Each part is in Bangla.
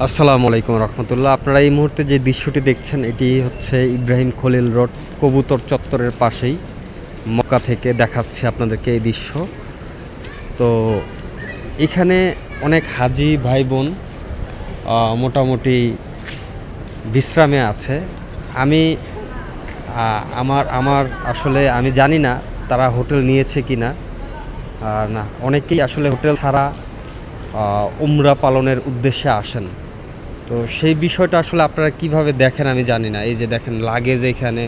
আসসালামু আলাইকুম রহমতুল্লাহ। আপনারা এই মুহূর্তে যে দৃশ্যটি দেখছেন এটি হচ্ছে ইব্রাহিম খলিল রোড কবুতর চত্বরের পাশেই মক্কা থেকে দেখাচ্ছে আপনাদেরকে এই দৃশ্য। তো এখানে অনেক হাজি ভাই বোন মোটামুটি বিশ্রামে আছে। আমি আমার আমার আসলে আমি জানি না তারা হোটেল নিয়েছে কি না। না, অনেকেই আসলে হোটেল ছাড়া উমরা পালনের উদ্দেশ্যে আসেন। তো সেই বিষয়টা আসলে আপনারা কিভাবে দেখেন আমি জানি না। এই যে দেখেন লাগেজ এখানে,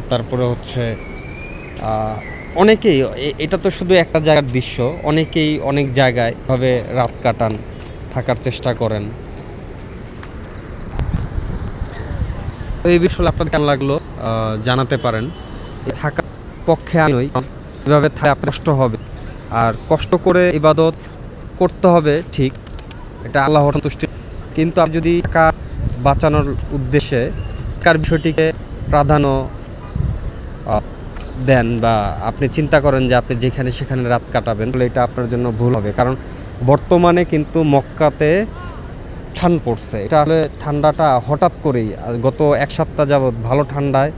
তারপরে হচ্ছে অনেকেই এটা তো শুধু একটা জায়গার দৃশ্য, অনেকেই অনেক জায়গায় ভাবে রাত কাটান, থাকার চেষ্টা করেন। তো এই বিষয়ে আপনার কেমন লাগলো জানাতে পারেন। থাকার পক্ষে আমি নই, এভাবে থাকা কষ্ট হবে, আর কষ্ট করে ইবাদত করতে হবে ঠিক, এটা আল্লাহর সন্তুষ্টি। কিন্তু আপনি যদি টাকা বাঁচানোর উদ্দেশ্যে টাকার বিষয়টিকে প্রাধান্য দেন বা আপনি চিন্তা করেন যে আপনি যেখানে সেখানে রাত কাটাবেন, তাহলে এটা আপনার জন্য ভুল হবে। কারণ বর্তমানে কিন্তু মক্কাতে ঠান্ডা পড়ছে, এটা হলে ঠান্ডাটা হঠাৎ করেই গত এক সপ্তাহ যাবৎ ভালো ঠান্ডায়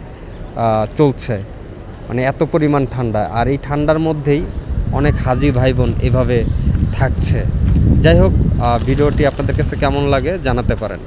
চলছে, মানে এত পরিমাণ ঠান্ডা। আর এই ঠান্ডার মধ্যেই অনেক হাজি ভাই বোন এভাবে থাকছে। যাই হোক, ভিডিওটি আপনাদের কাছে কেমন লাগে জানাতে পারেন।